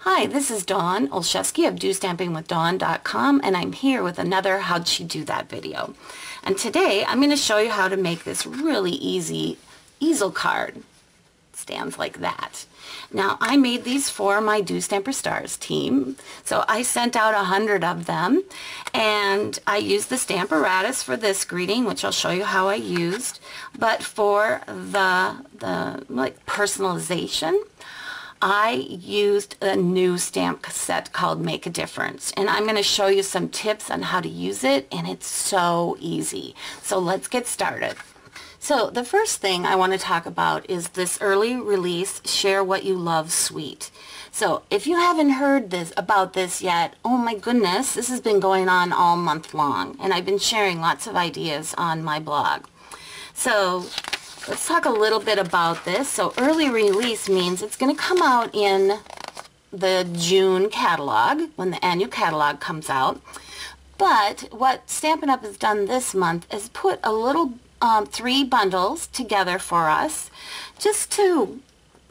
Hi, this is Dawn Olszewski of DOstampingWithDawn.com, and I'm here with another How'd She Do That video. And today I'm going to show you how to make this really easy easel card. It stands like that. Now, I made these for my Do Stamper Stars team, so I sent out 100 of them, and I used the Stamparatus for this greeting, which I'll show you how I used. But for the personalization, I used a new stamp set called Make a Difference, and I'm going to show you some tips on how to use it, and it's so easy. So let's get started. So the first thing I want to talk about is this early release Share What You Love suite. So if you haven't heard about this yet, oh my goodness, this has been going on all month long, and I've been sharing lots of ideas on my blog. So let's talk a little bit about this. So early release means it's going to come out in the June catalog, when the annual catalog comes out. But what Stampin' Up! Has done this month is put a little 3 bundles together for us, just to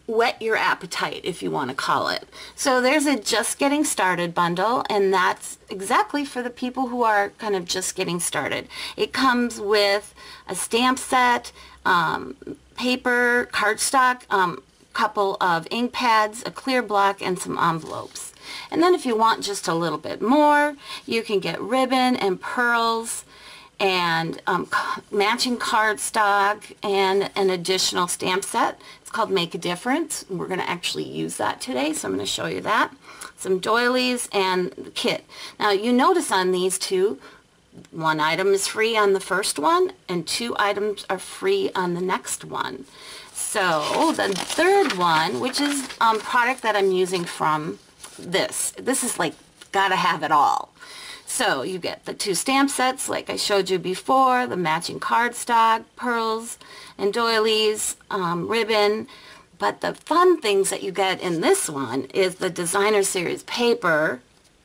whet your appetite, if you want to call it. So there's a Just Getting Started bundle, and that's exactly for the people who are kind of just getting started. It comes with a stamp set, paper, cardstock, couple of ink pads, a clear block, and some envelopes. And then if you want just a little bit more, you can get ribbon and pearls and matching cardstock and an additional stamp set. It's called Make a Difference. We're going to actually use that today, so I'm going to show you that. Some doilies and the kit. Now you notice on these two, 1 item is free on the first one and 2 items are free on the next one. So the third one, which is product that I'm using from this is like gotta have it all. So you get the 2 stamp sets like I showed you before, the matching cardstock, pearls and doilies, ribbon. But the fun things that you get in this one is the Designer Series paper.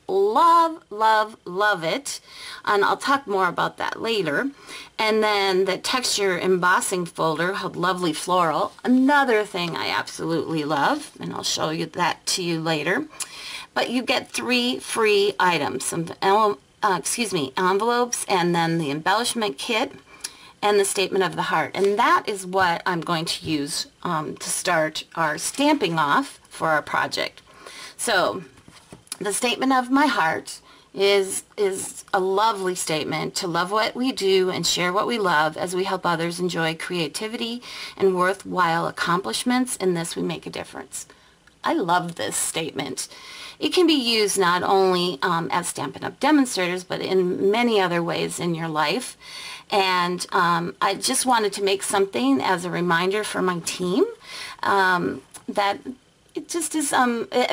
Love, love, love it. And I'll talk more about that later. And then the texture embossing folder, lovely floral. Another thing I absolutely love, and I'll show you that to you later. But you get 3 free items, some envelopes, and then the embellishment kit and the statement of the heart. And that is what I'm going to use to start our stamping off for our project. So the statement of my heart is a lovely statement to love what we do and share what we love as we help others enjoy creativity and worthwhile accomplishments. In this we make a difference. I love this statement. It can be used not only as Stampin' Up! Demonstrators, but in many other ways in your life. And I just wanted to make something as a reminder for my team that it just is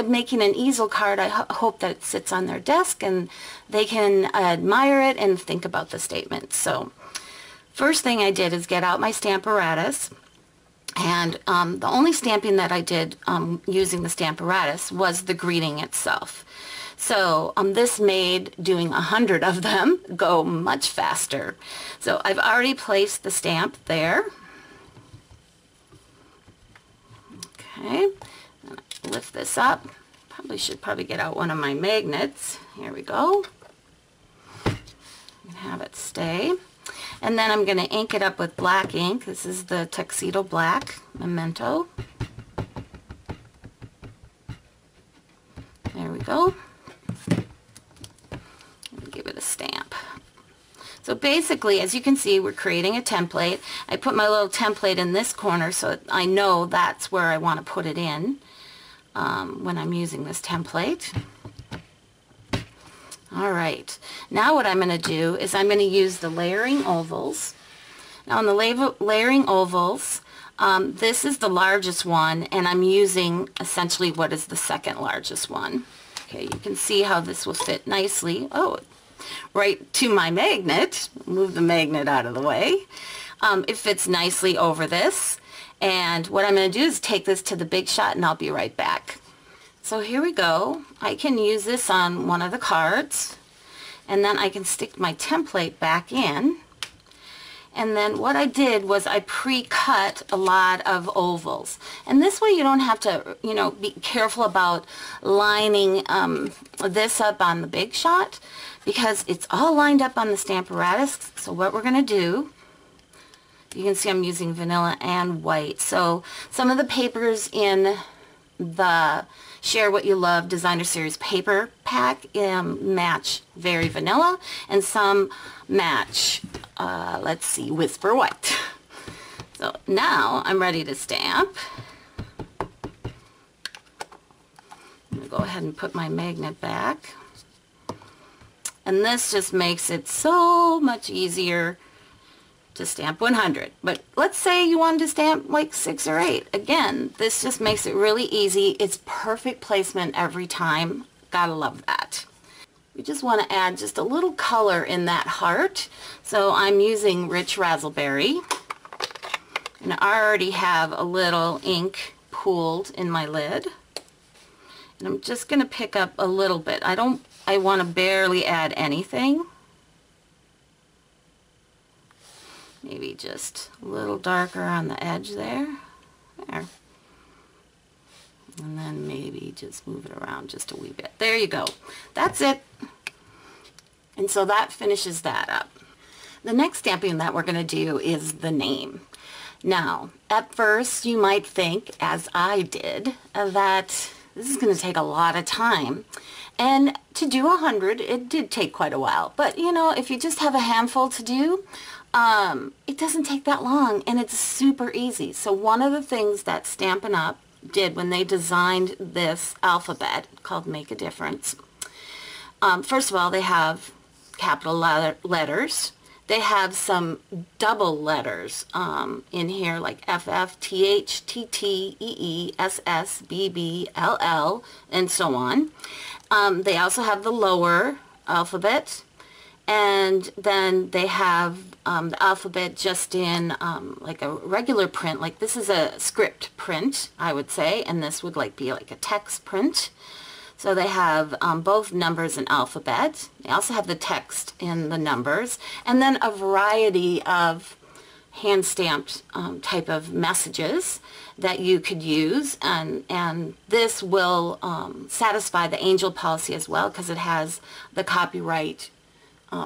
making an easel card. I hope that it sits on their desk and they can admire it and think about the statement. So first thing I did is get out my Stamparatus. And the only stamping that I did using the Stamparatus was the greeting itself. So this made doing 100 of them go much faster. So I've already placed the stamp there. Okay, lift this up. Should get out one of my magnets. Here we go. And have it stay. And then I'm going to ink it up with black ink. This is the Tuxedo Black Memento. There we go. And give it a stamp. So basically, as you can see, we're creating a template. I put my little template in this corner so I know that's where I want to put it in when I'm using this template. Alright, now what I'm going to do is I'm going to use the layering ovals. Now on the layering ovals, this is the largest one, and I'm using essentially what is the second largest one. Okay, you can see how this will fit nicely. Oh, right to my magnet. Move the magnet out of the way. It fits nicely over this. And what I'm going to do is take this to the Big Shot, and I'll be right back. So here we go. I can use this on one of the cards, and then I can stick my template back in, And then what I did was I pre-cut a lot of ovals. And this way you don't have to, you know, be careful about lining this up on the big shot, because it's all lined up on the Stamparatus. So what we're going to do, you can see I'm using vanilla and white. So some of the papers in the Share What You Love Designer Series paper pack match Very Vanilla, and some match, let's see, Whisper White. So now I'm ready to stamp. I'm going to go ahead and put my magnet back. And this just makes it so much easier to stamp 100. But let's say you wanted to stamp like 6 or 8. Again, this just makes it really easy. It's perfect placement every time. Gotta love that. We just want to add just a little color in that heart. So I'm using Rich Razzleberry. And I already have a little ink pooled in my lid. And I'm just going to pick up a little bit. I want to barely add anything. Maybe just a little darker on the edge there. There. And then maybe just move it around just a wee bit. There you go. That's it. And so that finishes that up. The next stamping that we're going to do is the name. Now, at first you might think, as I did, that this is going to take a lot of time. And to do 100, it did take quite a while. But, you know, if you just have a handful to do, it doesn't take that long, and it's super easy. So one of the things that Stampin' Up! Did when they designed this alphabet called Make a Difference, first of all, they have capital letters. They have some double letters in here, like FF, TH, TT, EE, SS, BB, LL, and so on. They also have the lower alphabet, and then they have the alphabet just in like a regular print. Like this is a script print, I would say, and this would like be like a text print. So they have both numbers and alphabet. They also have the text in the numbers, and then a variety of hand-stamped type of messages that you could use, and this will satisfy the angel policy as well, because it has the copyright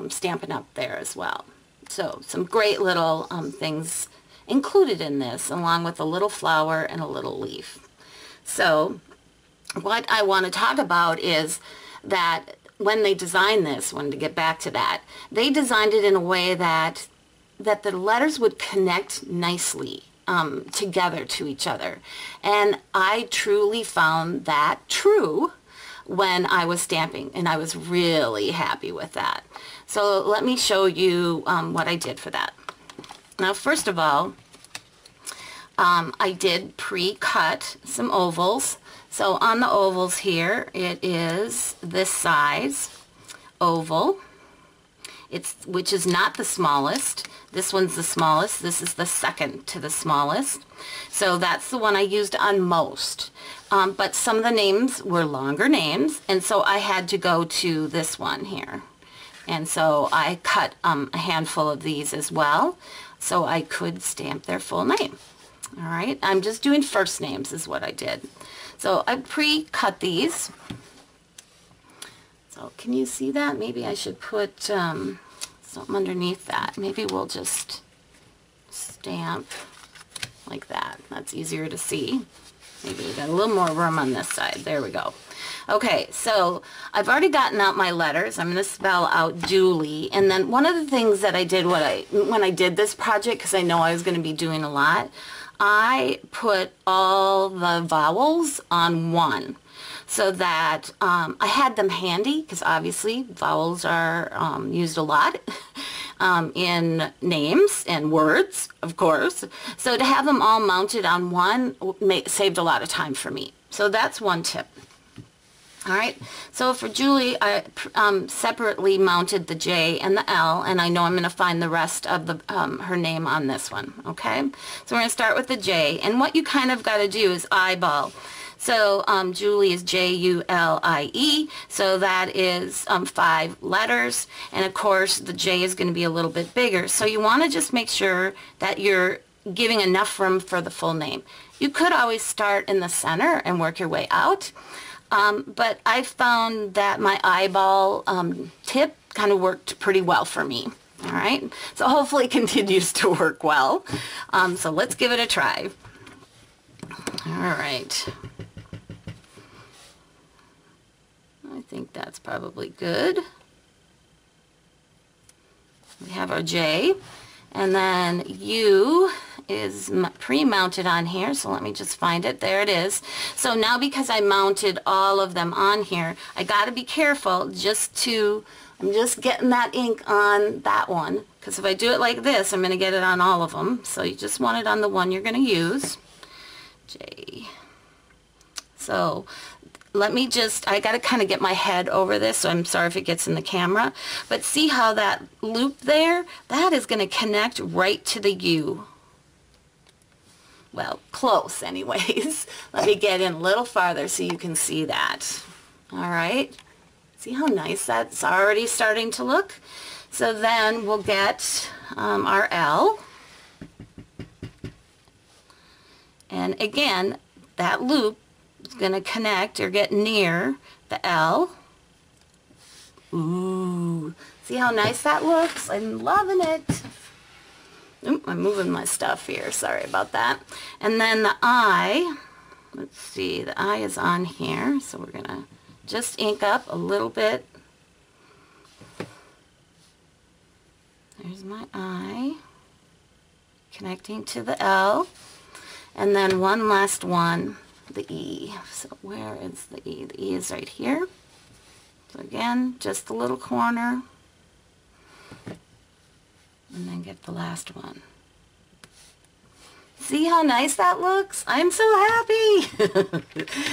Stampin' Up! There as well. So some great little things included in this, along with a little flower and a little leaf. So what I want to talk about is that when they designed this, wanted to get back to that, they designed it in a way that the letters would connect nicely together to each other. And I truly found that true when I was stamping, and I was really happy with that. So let me show you what I did for that. Now, first of all, I did pre-cut some ovals. So on the ovals here, it is this size oval, which is not the smallest. This one's the smallest. This is the second to the smallest. So that's the one I used on most. But some of the names were longer names, and so I had to go to this one here. And so I cut a handful of these as well, so I could stamp their full name. All right, I'm just doing first names is what I did. So I pre-cut these. So can you see that? Maybe I should put something underneath that. Maybe we'll just stamp like that. That's easier to see. Maybe we got a little more room on this side. There we go. Okay, so I've already gotten out my letters. I'm going to spell out Julie. And then one of the things that I did when I did this project, because I know I was going to be doing a lot, I put all the vowels on one, so that I had them handy, because obviously vowels are used a lot in names and words, of course. So to have them all mounted on one saved a lot of time for me. So that's one tip. All right, so for Julie, I separately mounted the J and the L, and I know I'm going to find the rest of the her name on this one, okay? So we're going to start with the J, and what you kind of got to do is eyeball. So Julie is Julie, so that is 5 letters, and of course the J is going to be a little bit bigger. So you want to just make sure that you're giving enough room for the full name. You could always start in the center and work your way out, but I found that my eyeball tip kind of worked pretty well for me. All right, so hopefully it continues to work well. So let's give it a try. All right. I think that's probably good. We have our J, and then U is pre-mounted on here, so let me just find it. There it is. So now because I mounted all of them on here, I got to be careful I'm just getting that ink on that one, because if I do it like this, I'm going to get it on all of them. So you just want it on the one you're going to use. J. So let me just, I got to kind of get my head over this, so I'm sorry if it gets in the camera. But see how that loop there, that is going to connect right to the U. Well, close anyways. Let me get in a little farther so you can see that. All right. See how nice that's already starting to look? So then we'll get our L. And again, that loop is going to connect or get near the L. Ooh, see how nice that looks? I'm loving it. Oop, I'm moving my stuff here. Sorry about that. And then the I, let's see, the I is on here. So we're going to just ink up a little bit. There's my I, connecting to the L. And then one last one, the E. So where is the E? The E is right here. So again, just a little corner. And then get the last one. See how nice that looks? I'm so happy.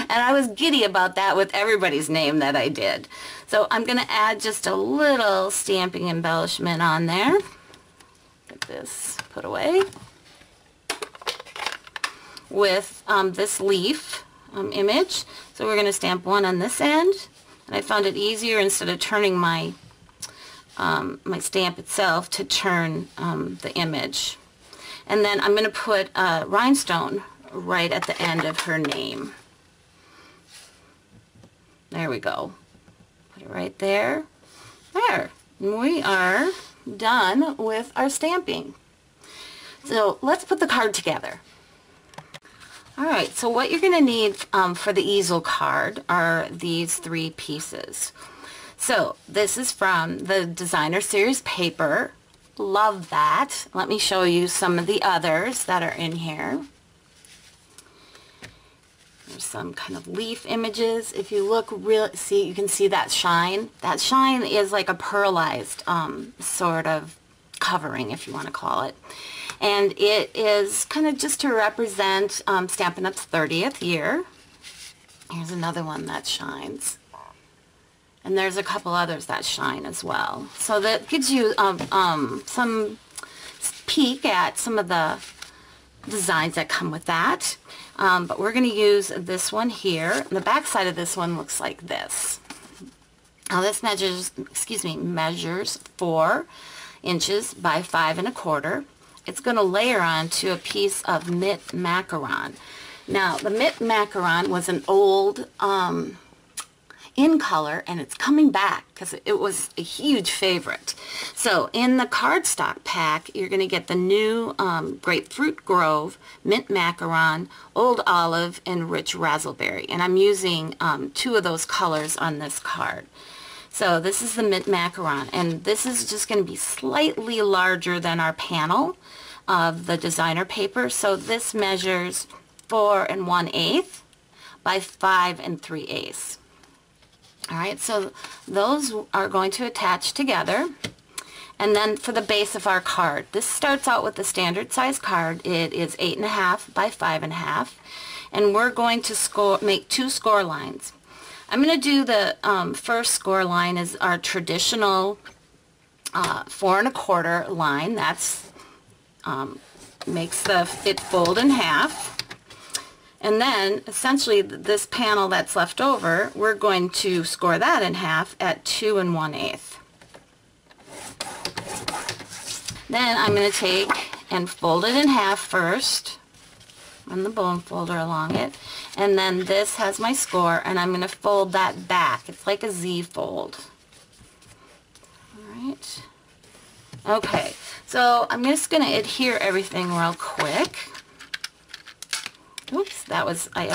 And I was giddy about that with everybody's name that I did. So I'm going to add just a little stamping embellishment on there. Get this put away. With this leaf image. So we're going to stamp one on this end. And I found it easier instead of turning my my stamp itself to turn the image. And then I'm going to put a rhinestone right at the end of her name. There we go. Put it right there. There. And we are done with our stamping. So let's put the card together. Alright, so what you're going to need for the easel card are these 3 pieces. So this is from the Designer Series paper. Love that. Let me show you some of the others that are in here. There's some kind of leaf images. If you look real, see, you can see that shine. That shine is like a pearlized sort of covering, if you want to call it. And it is kind of just to represent Stampin' Up's 30th year. Here's another one that shines. And there's a couple others that shine as well. So that gives you some peek at some of the designs that come with that. But we're going to use this one here. And the back side of this one looks like this. Now this measures 4 inches by 5 1/4. It's going to layer onto a piece of mint macaron. Now the mint macaron was an old in color, and it's coming back because it was a huge favorite. So in the cardstock pack, you're going to get the new Grapefruit Grove, Mint Macaron, Old Olive, and Rich Razzleberry. And I'm using 2 of those colors on this card. So this is the Mint Macaron, and this is just going to be slightly larger than our panel of the designer paper. So this measures 4 1/8 by 5 3/8. Alright, so those are going to attach together. And then for the base of our card, this starts out with the standard size card. It is 8 1/2 by 5 1/2. And we're going to make 2 score lines. I'm going to do the first score line is our traditional 4 1/4 line. That's makes it fold in half. And then essentially this panel that's left over, we're going to score that in half at 2 1/8. Then I'm going to take and fold it in half first, run the bone folder along it, and then this has my score, and I'm going to fold that back. It's like a Z fold. Alright. Okay, so I'm just going to adhere everything real quick. Oops, that was, I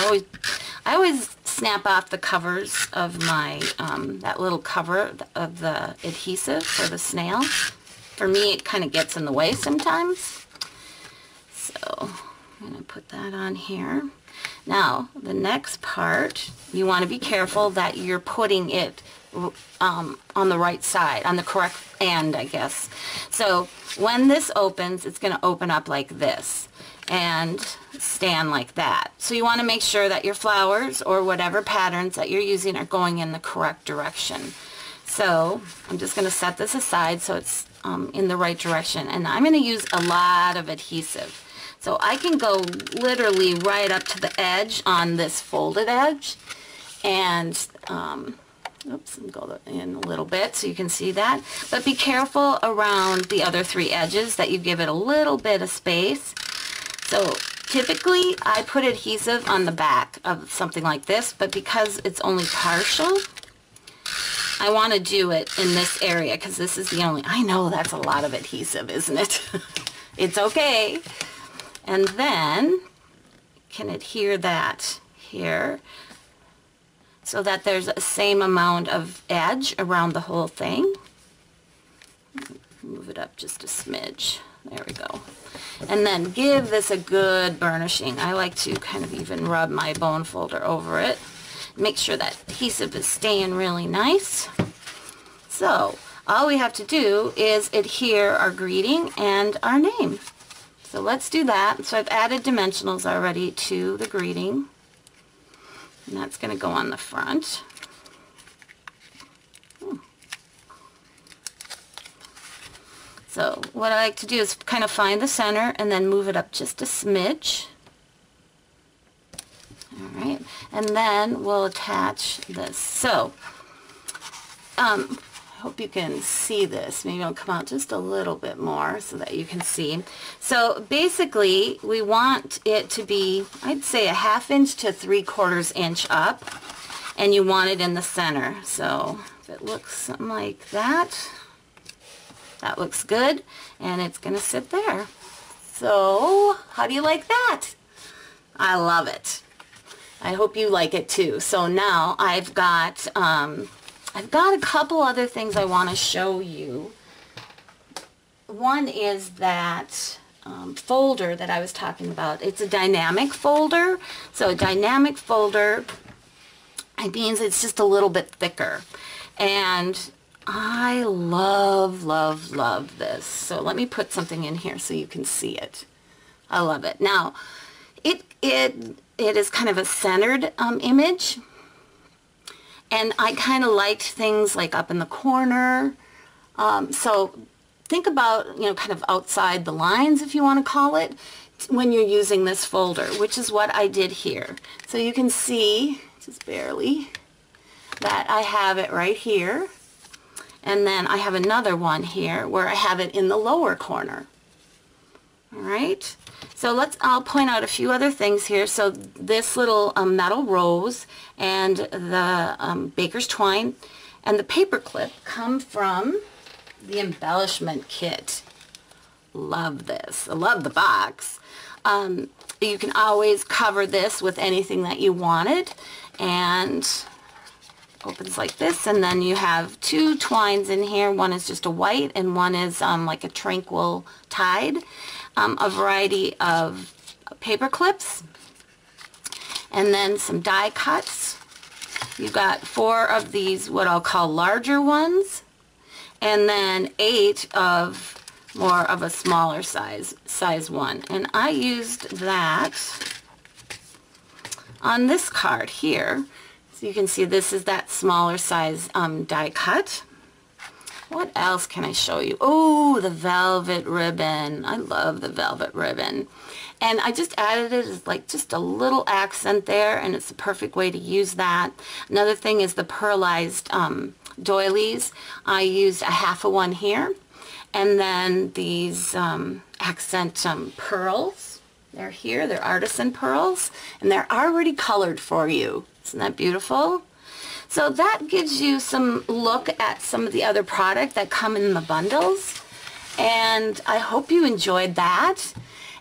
always snap off the covers of my, that little cover of the adhesive for the snail. For me, it kind of gets in the way sometimes. So I'm going to put that on here. Now, the next part, you want to be careful that you're putting it on the right side, on the correct end, I guess. So when this opens, it's going to open up like this and stand like that. So you want to make sure that your flowers or whatever patterns that you're using are going in the correct direction. So I'm just going to set this aside so it's in the right direction, and I'm going to use a lot of adhesive. So I can go literally right up to the edge on this folded edge, and oops, go in a little bit so you can see that. But be careful around the other 3 edges that you give it a little bit of space. So typically I put adhesive on the back of something like this, but because it's only partial, I want to do it in this area because this is the only, I know that's a lot of adhesive, isn't it? It's okay. And then can adhere that here so that there's the same amount of edge around the whole thing. Move it up just a smidge. There we go. And then give this a good burnishing. I like to kind of even rub my bone folder over it. Make sure that adhesive is staying really nice. So all we have to do is adhere our greeting and our name. So let's do that. So I've added dimensionals already to the greeting, and that's going to go on the front. So what I like to do is kind of find the center and then move it up just a smidge. Alright, and then we'll attach this. So, I hope you can see this. Maybe I'll come out just a little bit more so that you can see. So basically, we want it to be, I'd say, a 1/2 inch to 3/4 inch up, and you want it in the center. So if it looks something like that, that looks good, and it's going to sit there. So how do you like that? I love it. I hope you like it too. So now I've got a couple other things I want to show you. One is that folder that I was talking about. It's a dynamic folder. So a dynamic folder, it means it's just a little bit thicker. And I love, love, love this. So let me put something in here so you can see it. I love it. Now, it is kind of a centered image, and I kind of liked things like up in the corner. So think about, you know, kind of outside the lines, if you want to call it, when you're using this folder, which is what I did here. So you can see, just barely, that I have it right here. And then I have another one here where I have it in the lower corner. All right. So I'll point out a few other things here. So this little metal rose and the baker's twine and the paper clip come from the embellishment kit. Love this. I love the box. You can always cover this with anything that you wanted, and opens like this, and then you have 2 twines in here. One is just a white and one is like a tranquil tide. A variety of paper clips, and then some die cuts. You've got 4 of these, what I'll call larger ones, and then 8 of more of a smaller size one. And I used that on this card here. So you can see this is that smaller size die cut. What else can I show you? Oh, the velvet ribbon. I love the velvet ribbon. And I just added it as like just a little accent there, and it's the perfect way to use that. Another thing is the pearlized doilies. I used a half of one here. And then these accent pearls. They're here. They're artisan pearls. And they're already colored for you. Isn't that beautiful? So that gives you some look at some of the other product that come in the bundles. And I hope you enjoyed that.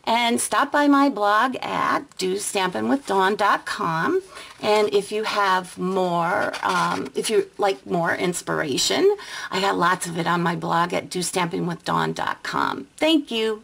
And stop by my blog at DOstampingWithDawn.com. And if you have more, if you like more inspiration, I got lots of it on my blog at DOstampingWithDawn.com. Thank you.